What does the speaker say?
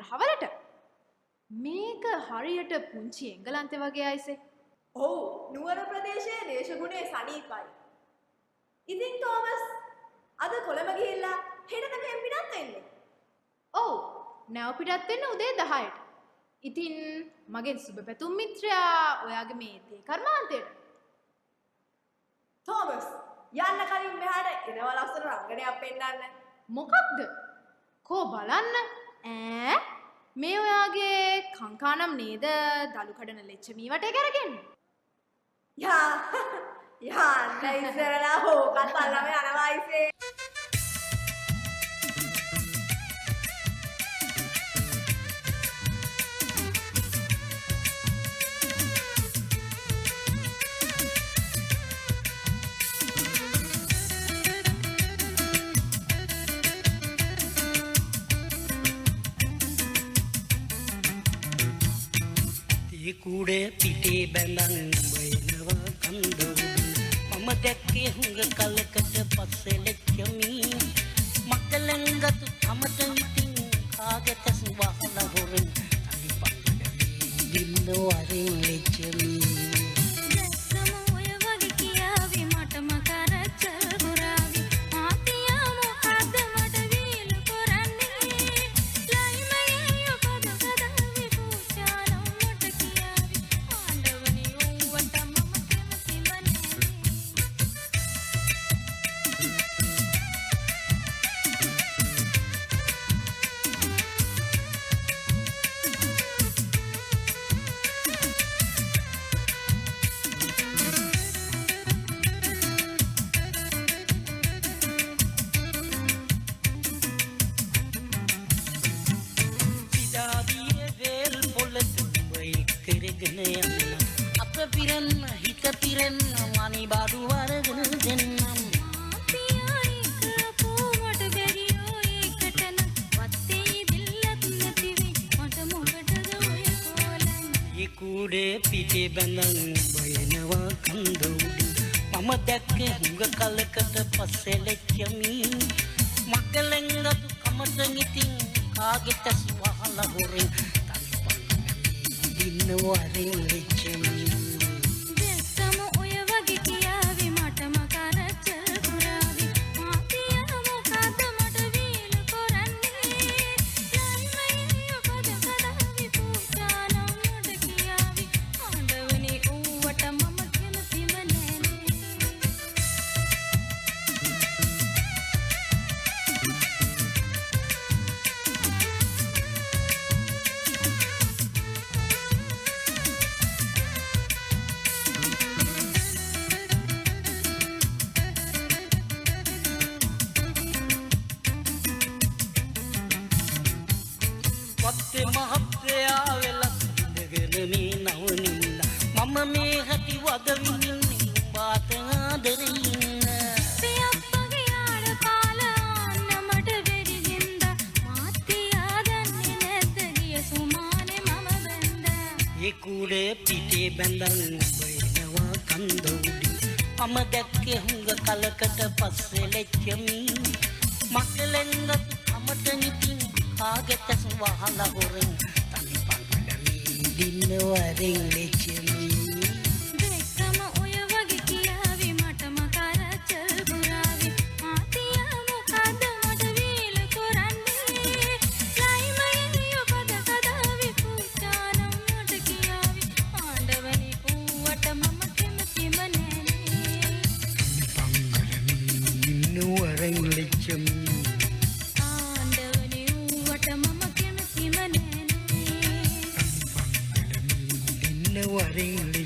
හවලට මේක හරියට පුංචි එංගලන්තේ වගේ අයිසේ. ඔව් නුවර ප්‍රදේශයේ දේශගුණේ සනීපයි. ඉතින් තෝමස් අද කොළඹ ගිහිල්ලා හෙට තමයි පිටත් වෙන්නේ. ඔව් නැව පිටත් වෙන්න උදේ 10ට. ඉතින් මගේ සුබ පැතුම් මිත්‍රයා ඔයාගේ මේ තේ කර්මාන්තයට. තෝමස් යන්න කලින් මෙහාට එනවා ලස්සන රංගනයක් පෙන්නන්න. මොකක්ද? කෝ බලන්න. මේ ඔයාගේ කංකානම් නේද දලු කඩන ලෙච්චමී වටේ කරගෙන. යා යන්න ඉස්සරලා හොකත් අල්ලම යනවා ඉසේ. කූඩේ පිටේ බැලන් බයනවා කන්දෝඩු මම දැක්කේ හුඟ කලකට පස්සේ ලෙච්චමී මක්කලංගතු අමතන් තින් කාගෙත සුවහල හොරෙන් අනි පංගඩේ දින්නෝ අරින් ලෙච්චමී කූඩේ පිටේ බැලන් බයනවා කන්දෝඩු මම දැක්කේ හුඟ කලකට පස්සේ ලෙච්චමී මක්කලංගතු කමතන් ඉතින් කාගෙත සුවහල හොරෙන් තනි පංගඩේ දින්නෝ අරින් ලෙච්චමී වත්තේ මහත්තයා වෙලා ඉඳගෙන මේ නවනින්න මම මේ හැටි වද විඳින්නේ උඹට ආදරෙන්න පියප්පගේ ආඩ කාල අන්නමට වෙරිහින්ද මාත්‍යා දන්නේ නැද්ද ගිය සුමානේ මම බැඳ ඒ කූඩේ පිටේ බැඳන් බයනවා කන්දෝඩි මම දැක්කේ හුඟ කලකට පස්සේ ලෙච්චමී මක්කලෙන්ගත් අමතන් ඉතින් කාගෙත සුවහල හොරෙන් තනි පංගඩේ දින්නෝ අරින් ලෙච්චමී දෙකම ඔය වගේ කියාවි මටම කරච්චල් පුරාවි මාතියා මොකද මට වීල කරන්නේ ලයිමයි ඔබද කදාවි පුචානම් මට කියාවි ආණ්ඩවනි ඌවට මම කැමතිම නෑනේ පංගඩේ දින්නෝ අරින් ලෙච්චමී Ring